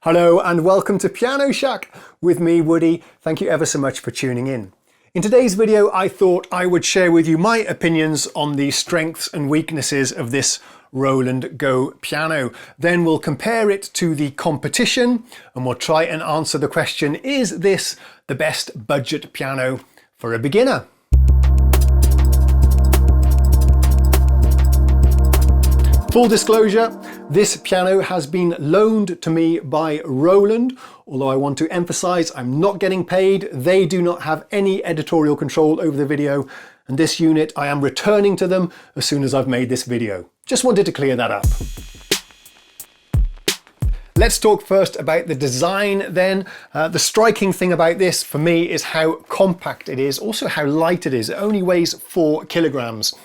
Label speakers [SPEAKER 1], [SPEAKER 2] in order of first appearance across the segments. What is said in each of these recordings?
[SPEAKER 1] Hello and welcome to Piano Shack with me, Woody. Thank you ever so much for tuning in. In today's video, I thought I would share with you my opinions on the strengths and weaknesses of this Roland GO piano. Then we'll compare it to the competition and we'll try and answer the question, is this the best budget piano for a beginner? Full disclosure, this piano has been loaned to me by Roland, although I want to emphasize I'm not getting paid. They do not have any editorial control over the video, and this unit I am returning to them as soon as I've made this video. Just wanted to clear that up. Let's talk first about the design then. The striking thing about this for me is how compact it is, also how light it is. It only weighs 4 kilograms.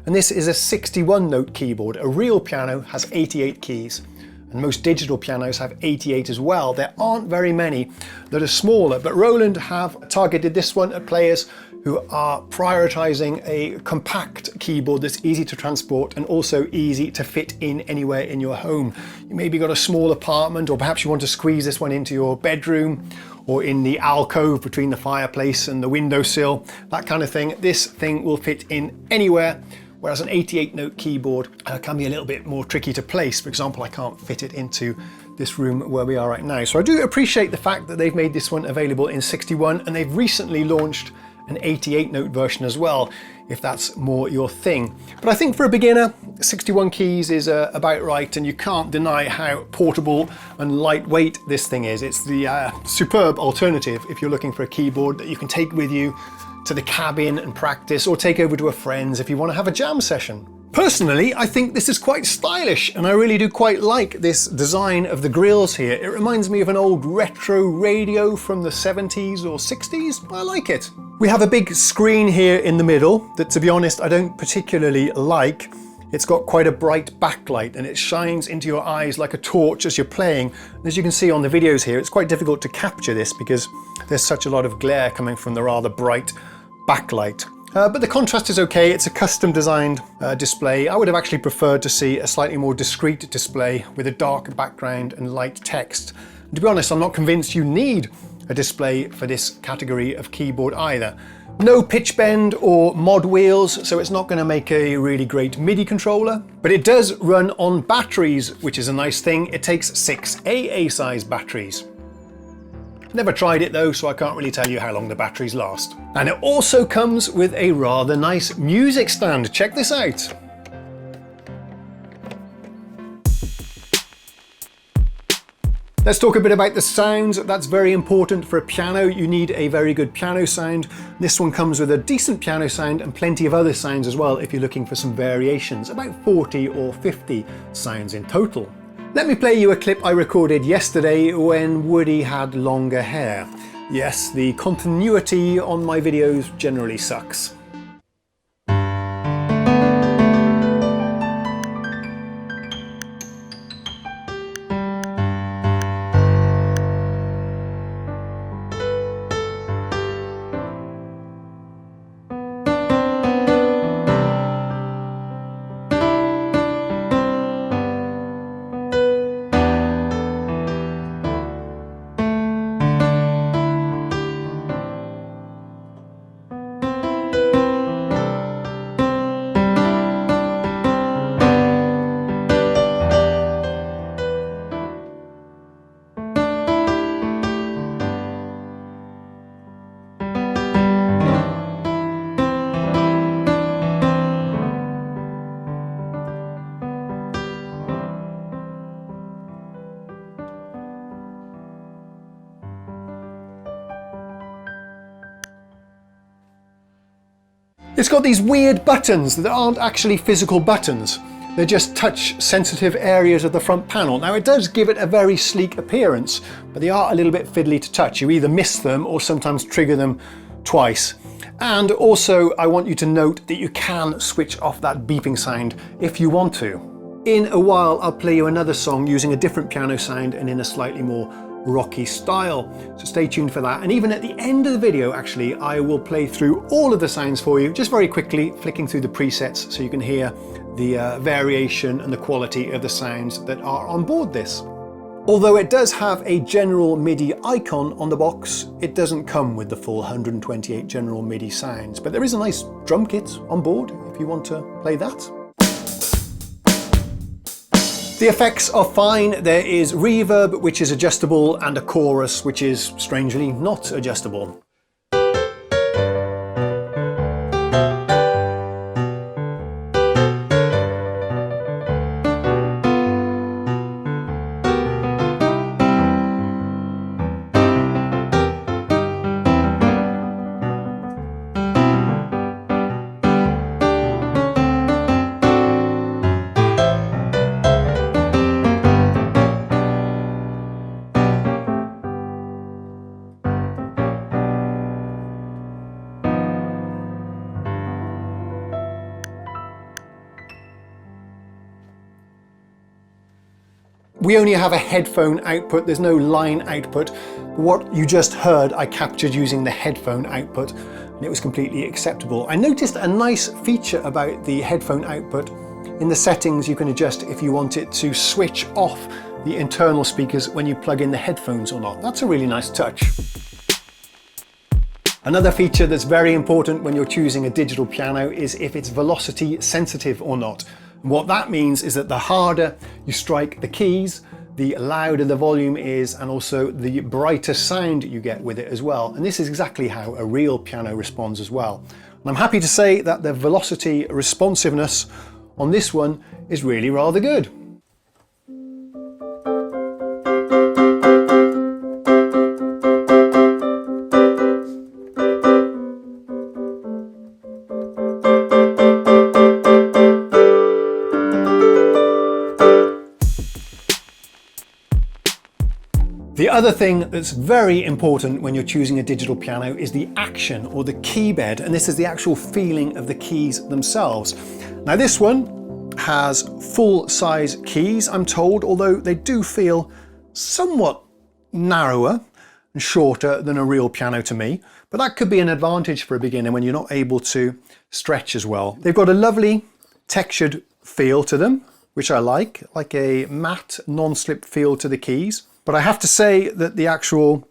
[SPEAKER 1] And this is a 61 note keyboard. A real piano has 88 keys, and most digital pianos have 88 as well. There aren't very many that are smaller, but Roland have targeted this one at players who are prioritizing a compact keyboard that's easy to transport and also easy to fit in anywhere in your home. You maybe got a small apartment, or perhaps you want to squeeze this one into your bedroom or in the alcove between the fireplace and the windowsill, that kind of thing. This thing will fit in anywhere. Whereas an 88 note keyboard can be a little bit more tricky to place. For example, I can't fit it into this room where we are right now. So I do appreciate the fact that they've made this one available in 61, and they've recently launched an 88 note version as well, if that's more your thing. But I think for a beginner, 61 keys is about right, and you can't deny how portable and lightweight this thing is. It's the superb alternative if you're looking for a keyboard that you can take with you to the cabin and practice, or take over to a friend's if you want to have a jam session. Personally, I think this is quite stylish, and I really do quite like this design of the grills here. It reminds me of an old retro radio from the 70s or 60s. I like it. We have a big screen here in the middle that, to be honest, I don't particularly like. It's got quite a bright backlight and it shines into your eyes like a torch as you're playing. And as you can see on the videos here, it's quite difficult to capture this because there's such a lot of glare coming from the rather bright backlight. But the contrast is okay. It's a custom designed display. I would have actually preferred to see a slightly more discreet display with a dark background and light text. And to be honest, I'm not convinced you need a display for this category of keyboard either. No pitch bend or mod wheels, so it's not going to make a really great MIDI controller, but it does run on batteries, which is a nice thing. It takes 6 AA size batteries. Never tried it though, so I can't really tell you how long the batteries last. And it also comes with a rather nice music stand. Check this out. Let's talk a bit about the sounds. That's very important for a piano. You need a very good piano sound. This one comes with a decent piano sound and plenty of other sounds as well if you're looking for some variations, about 40 or 50 sounds in total. Let me play you a clip I recorded yesterday when Woody had longer hair. Yes, the continuity on my videos generally sucks. It's got these weird buttons that aren't actually physical buttons. They're just touch sensitive areas of the front panel. Now it does give it a very sleek appearance, but they are a little bit fiddly to touch. You either miss them or sometimes trigger them twice. And also I want you to note that you can switch off that beeping sound if you want to. In a while I'll play you another song using a different piano sound and in a slightly more rocky style, so stay tuned for that. And even at the end of the video, actually, I will play through all of the sounds for you, just very quickly, flicking through the presets so you can hear the variation and the quality of the sounds that are on board this. Although it does have a general MIDI icon on the box, it doesn't come with the full 128 general MIDI sounds, but there is a nice drum kit on board if you want to play that. The effects are fine. There is reverb, which is adjustable, and a chorus, which is strangely not adjustable. We only have a headphone output, there's no line output. What you just heard I captured using the headphone output, and it was completely acceptable. I noticed a nice feature about the headphone output. In the settings you can adjust if you want it to switch off the internal speakers when you plug in the headphones or not. That's a really nice touch. Another feature that's very important when you're choosing a digital piano is if it's velocity sensitive or not. What that means is that the harder you strike the keys, the louder the volume is, and also the brighter sound you get with it as well. And this is exactly how a real piano responds as well. And I'm happy to say that the velocity responsiveness on this one is really rather good. The other thing that's very important when you're choosing a digital piano is the action or the key bed, and this is the actual feeling of the keys themselves. Now this one has full-size keys, I'm told, although they do feel somewhat narrower and shorter than a real piano to me, but that could be an advantage for a beginner when you're not able to stretch as well. They've got a lovely textured feel to them, which I like a matte non-slip feel to the keys. But I have to say that the actual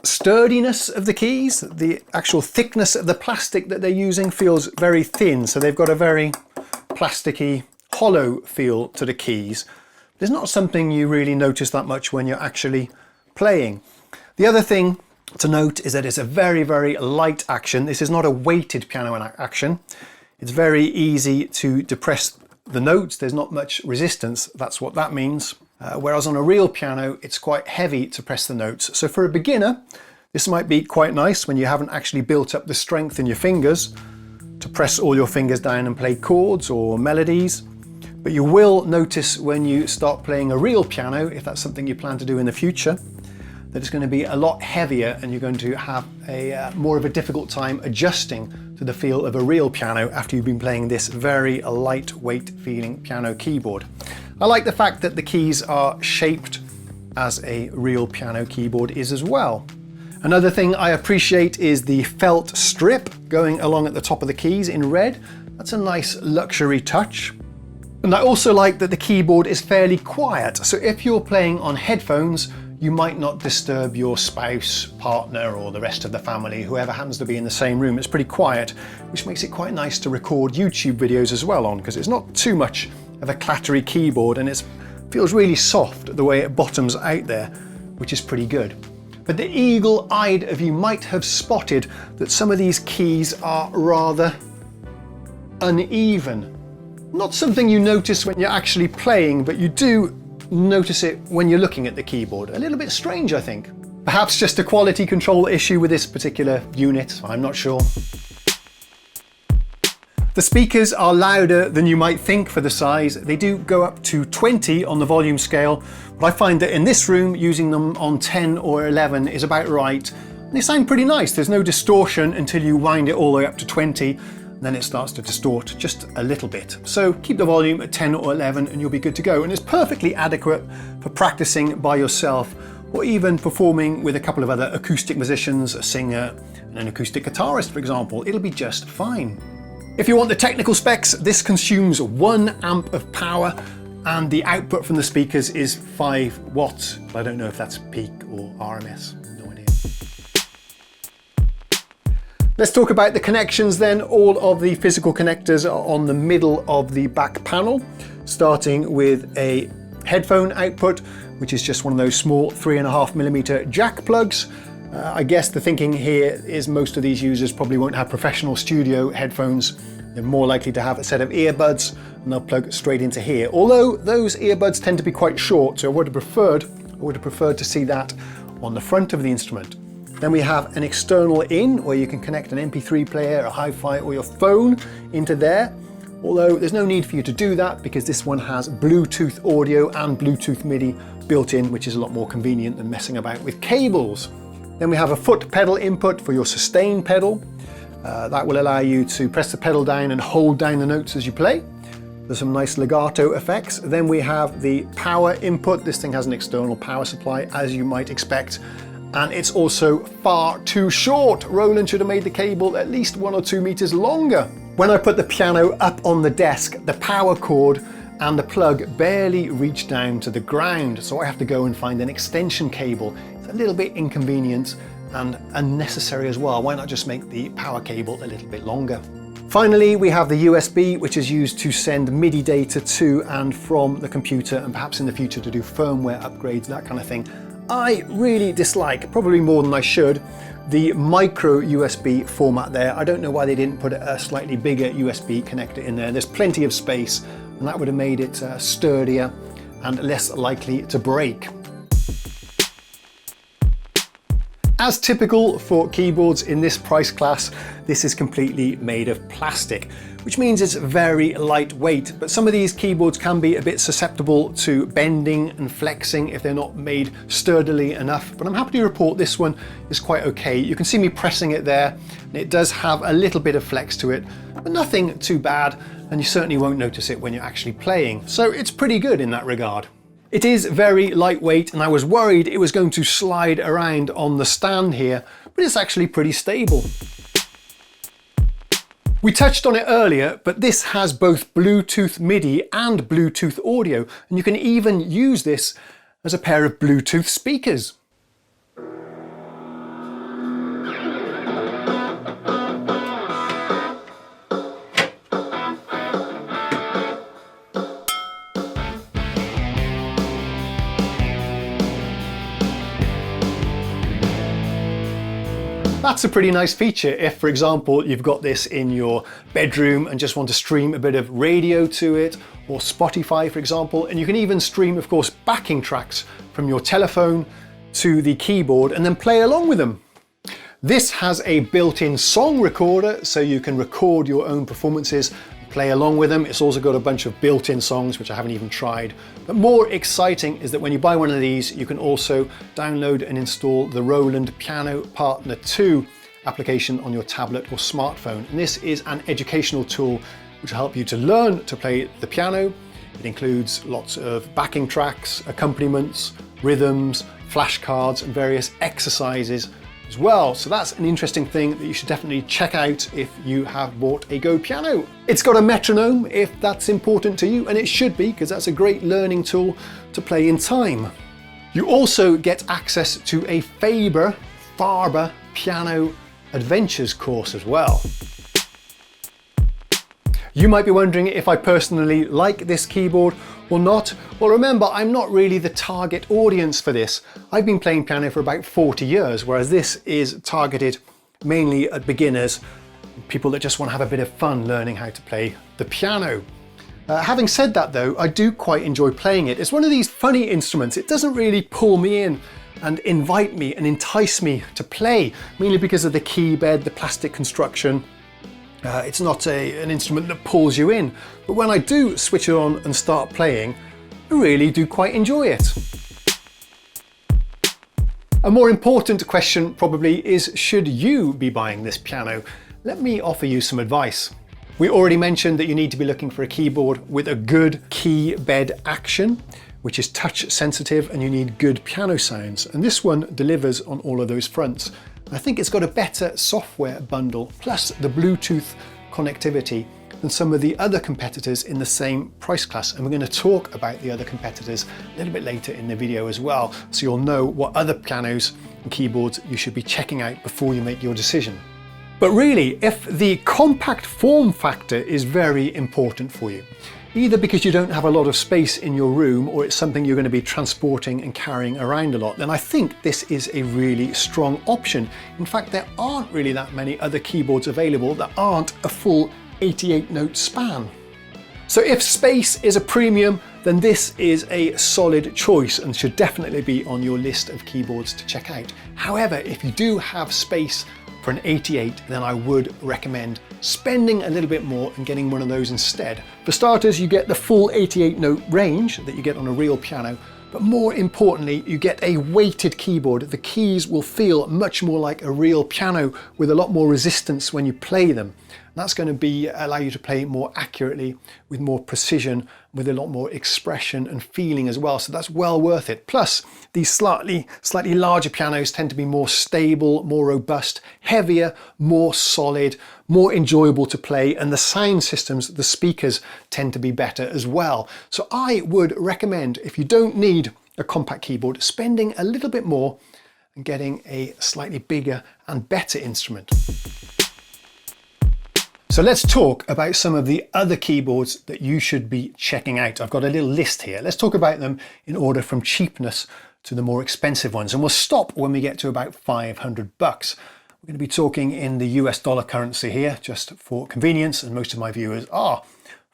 [SPEAKER 1] sturdiness of the keys, the actual thickness of the plastic that they're using feels very thin. So they've got a very plasticky, hollow feel to the keys. There's not something you really notice that much when you're actually playing. The other thing to note is that it's a very, very light action. This is not a weighted piano in action. It's very easy to depress the notes. There's not much resistance. That's what that means. Whereas on a real piano, it's quite heavy to press the notes. So for a beginner, this might be quite nice when you haven't actually built up the strength in your fingers to press all your fingers down and play chords or melodies. But you will notice when you start playing a real piano, if that's something you plan to do in the future, that it's going to be a lot heavier and you're going to have a more of a difficult time adjusting to the feel of a real piano after you've been playing this very lightweight feeling piano keyboard. I like the fact that the keys are shaped as a real piano keyboard is as well. Another thing I appreciate is the felt strip going along at the top of the keys in red. That's a nice luxury touch. And I also like that the keyboard is fairly quiet. So if you're playing on headphones, you might not disturb your spouse, partner, or the rest of the family, whoever happens to be in the same room. It's pretty quiet, which makes it quite nice to record YouTube videos as well on, because it's not too much of a clattery keyboard and it feels really soft the way it bottoms out there, which is pretty good. But the eagle-eyed of you might have spotted that some of these keys are rather uneven. Not something you notice when you're actually playing, but you do notice it when you're looking at the keyboard. A little bit strange, I think. Perhaps just a quality control issue with this particular unit, I'm not sure. The speakers are louder than you might think for the size. They do go up to 20 on the volume scale, but I find that in this room, using them on 10 or 11 is about right. They sound pretty nice. There's no distortion until you wind it all the way up to 20, and then it starts to distort just a little bit. So keep the volume at 10 or 11 and you'll be good to go. And it's perfectly adequate for practicing by yourself or even performing with a couple of other acoustic musicians, a singer and an acoustic guitarist, for example. It'll be just fine. If you want the technical specs, this consumes 1 amp of power, And the output from the speakers is 5 watts, but I don't know if that's peak or RMS, no idea. Let's talk about the connections then. All of the physical connectors are on the middle of the back panel, starting with a headphone output, which is just one of those small 3.5mm jack plugs. I guess the thinking here is most of these users probably won't have professional studio headphones. They're more likely to have a set of earbuds and they'll plug straight into here. Although those earbuds tend to be quite short, so I would have preferred to see that on the front of the instrument. Then we have an external in where you can connect an MP3 player, a hi-fi or your phone into there. Although there's no need for you to do that because this one has Bluetooth audio and Bluetooth MIDI built in, which is a lot more convenient than messing about with cables. Then we have a foot pedal input for your sustain pedal. That will allow you to press the pedal down and hold down the notes as you play. There's some nice legato effects. Then we have the power input. This thing has an external power supply, as you might expect. And it's also far too short. Roland should have made the cable at least 1 or 2 meters longer. When I put the piano up on the desk, the power cord and the plug barely reach down to the ground. So I have to go and find an extension cable. It's a little bit inconvenient and unnecessary as well. Why not just make the power cable a little bit longer? Finally, we have the USB, which is used to send MIDI data to and from the computer, and perhaps in the future to do firmware upgrades, that kind of thing. I really dislike, probably more than I should, the micro USB format there. I don't know why they didn't put a slightly bigger USB connector in there. There's plenty of space, and that would have made it sturdier and less likely to break. As typical for keyboards in this price class, this is completely made of plastic, which means it's very lightweight, but some of these keyboards can be a bit susceptible to bending and flexing if they're not made sturdily enough, but I'm happy to report this one is quite okay. You can see me pressing it there, and it does have a little bit of flex to it, but nothing too bad, and you certainly won't notice it when you're actually playing, so it's pretty good in that regard. It is very lightweight, and I was worried it was going to slide around on the stand here, but it's actually pretty stable. We touched on it earlier, but this has both Bluetooth MIDI and Bluetooth audio, and you can even use this as a pair of Bluetooth speakers. That's a pretty nice feature if, for example, you've got this in your bedroom and just want to stream a bit of radio to it, or Spotify, for example, and you can even stream, of course, backing tracks from your telephone to the keyboard and then play along with them. This has a built-in song recorder, so you can record your own performances, play along with them. It's also got a bunch of built-in songs, which I haven't even tried. But more exciting is that when you buy one of these, you can also download and install the Roland Piano Partner 2 application on your tablet or smartphone. And this is an educational tool which will help you to learn to play the piano. It includes lots of backing tracks, accompaniments, rhythms, flashcards, and various exercises as well. So that's an interesting thing that you should definitely check out if you have bought a Go Piano. It's got a metronome if that's important to you, and it should be, because that's a great learning tool to play in time. You also get access to a Faber Piano Adventures course as well. You might be wondering if I personally like this keyboard or not. Well, remember, I'm not really the target audience for this. I've been playing piano for about 40 years, whereas this is targeted mainly at beginners, people that just want to have a bit of fun learning how to play the piano. Having said that though, I do quite enjoy playing it. It's one of these funny instruments. It doesn't really pull me in and invite me and entice me to play, mainly because of the key bed, the plastic construction. It's not an instrument that pulls you in, but when I do switch it on and start playing, I really do quite enjoy it. A more important question probably is, should you be buying this piano? Let me offer you some advice. We already mentioned that you need to be looking for a keyboard with a good key bed action, which is touch sensitive, and you need good piano sounds. And this one delivers on all of those fronts. I think it's got a better software bundle, plus the Bluetooth connectivity, than some of the other competitors in the same price class. And we're going to talk about the other competitors a little bit later in the video as well, so you'll know what other pianos and keyboards you should be checking out before you make your decision. But really, if the compact form factor is very important for you, either because you don't have a lot of space in your room or it's something you're going to be transporting and carrying around a lot, then I think this is a really strong option. In fact, there aren't really that many other keyboards available that aren't a full 88 note span. So if space is a premium, then this is a solid choice and should definitely be on your list of keyboards to check out. However, if you do have space for an 88, then I would recommend spending a little bit more and getting one of those instead. For starters, you get the full 88 note range that you get on a real piano, but more importantly, you get a weighted keyboard. The keys will feel much more like a real piano with a lot more resistance when you play them. And that's going to allow you to play more accurately, with more precision, with a lot more expression and feeling as well. So that's well worth it. Plus, these slightly larger pianos tend to be more stable, more robust, heavier, more solid, more enjoyable to play, and the sound systems, the speakers, tend to be better as well. So I would recommend, if you don't need a compact keyboard, spending a little bit more and getting a slightly bigger and better instrument. So let's talk about some of the other keyboards that you should be checking out. I've got a little list here. Let's talk about them in order from cheapness to the more expensive ones. And we'll stop when we get to about 500 bucks. We're going to be talking in the US dollar currency here, just for convenience, and most of my viewers are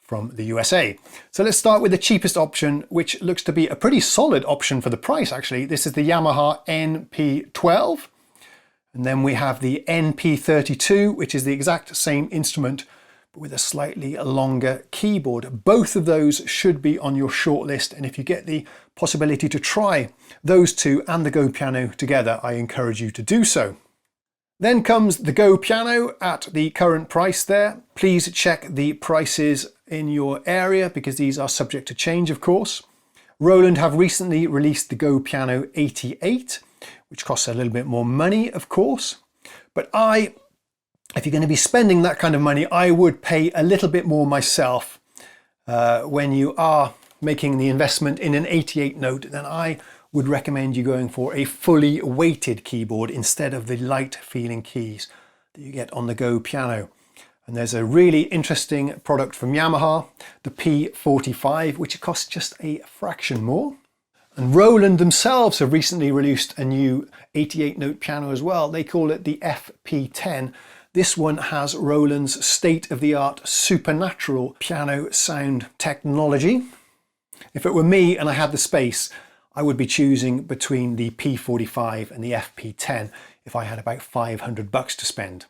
[SPEAKER 1] from the USA. So let's start with the cheapest option, which looks to be a pretty solid option for the price, actually. This is the Yamaha NP12. And then we have the NP32, which is the exact same instrument, but with a slightly longer keyboard. Both of those should be on your shortlist. And if you get the possibility to try those two and the Go Piano together, I encourage you to do so. Then comes the Go Piano at the current price there. Please check the prices in your area because these are subject to change, of course. Roland have recently released the Go Piano 88, which costs a little bit more money, of course. But if you're going to be spending that kind of money, I would pay a little bit more myself when you are making the investment in an 88 note. Then I would recommend you going for a fully weighted keyboard instead of the light feeling keys that you get on the Go Piano. And there's a really interesting product from Yamaha, the P45, which costs just a fraction more. And Roland themselves have recently released a new 88 note piano as well. They call it the FP10. This one has Roland's state-of-the-art supernatural piano sound technology. If it were me and I had the space, I would be choosing between the P45 and the FP10 if I had about 500 bucks to spend.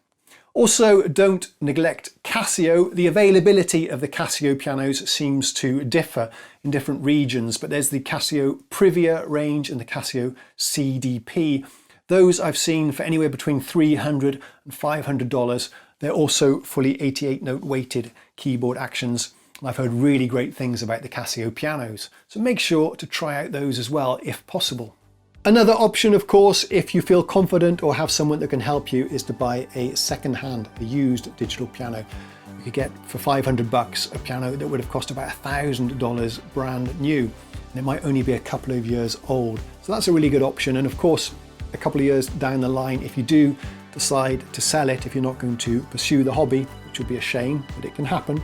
[SPEAKER 1] Also, don't neglect CASIO. The availability of the CASIO pianos seems to differ in different regions, but there's the CASIO PRIVIA range and the CASIO CDP. Those I've seen for anywhere between $300 and $500. They're also fully 88 note weighted keyboard actions. I've heard really great things about the CASIO pianos, so make sure to try out those as well if possible. Another option, of course, if you feel confident or have someone that can help you, is to buy a second-hand, a used digital piano. You could get for 500 bucks a piano that would have cost about $1,000 brand new, and it might only be a couple of years old. So that's a really good option. And of course, a couple of years down the line, if you do decide to sell it, if you're not going to pursue the hobby, which would be a shame, but it can happen,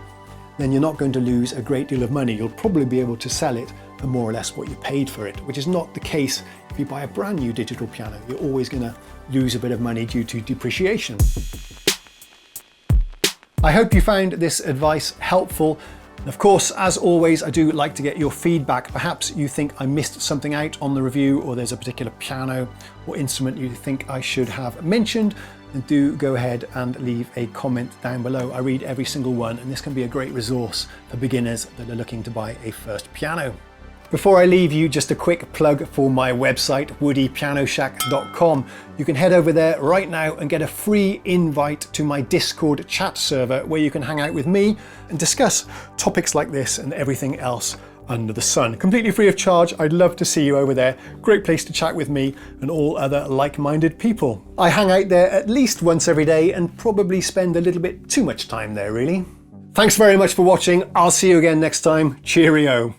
[SPEAKER 1] then you're not going to lose a great deal of money. You'll probably be able to sell it for more or less what you paid for it, which is not the case if you buy a brand new digital piano. You're always going to lose a bit of money due to depreciation. I hope you found this advice helpful. And of course, as always, I do like to get your feedback. Perhaps you think I missed something out on the review, or there's a particular piano or instrument you think I should have mentioned, then do go ahead and leave a comment down below. I read every single one, and this can be a great resource for beginners that are looking to buy a first piano. Before I leave you, just a quick plug for my website, woodypianoshack.com. You can head over there right now and get a free invite to my Discord chat server where you can hang out with me and discuss topics like this and everything else under the sun. Completely free of charge. I'd love to see you over there. Great place to chat with me and all other like-minded people. I hang out there at least once every day and probably spend a little bit too much time there, really. Thanks very much for watching. I'll see you again next time. Cheerio.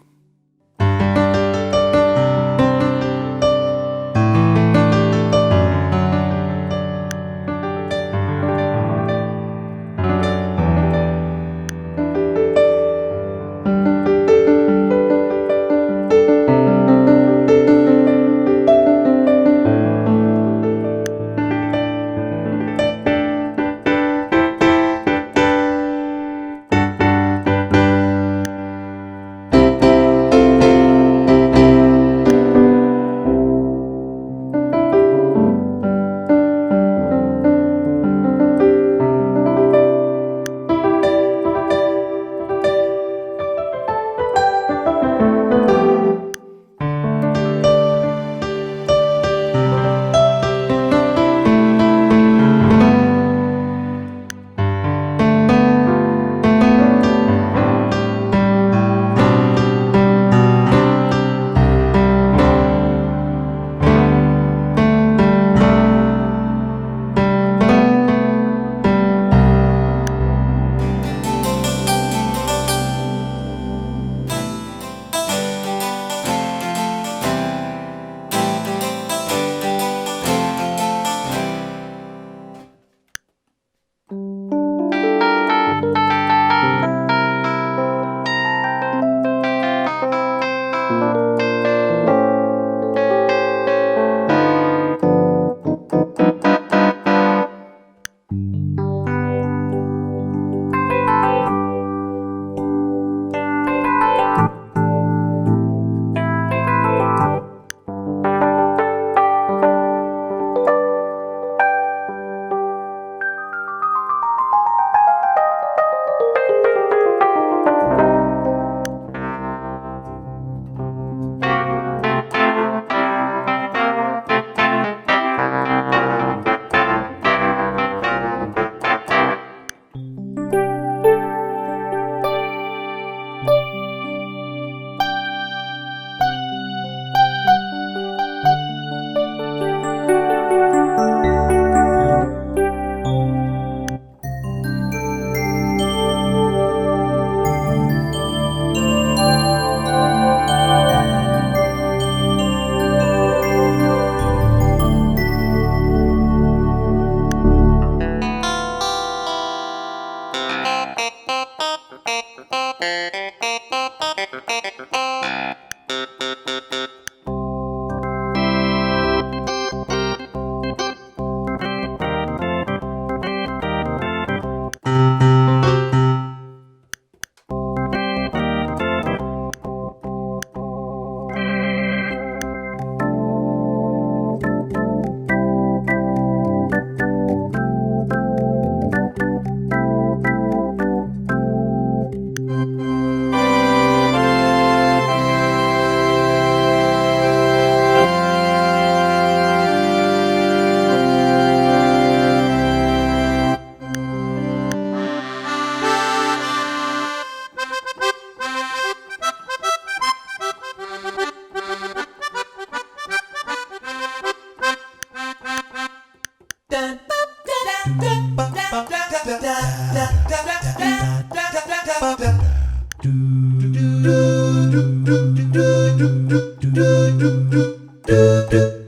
[SPEAKER 2] do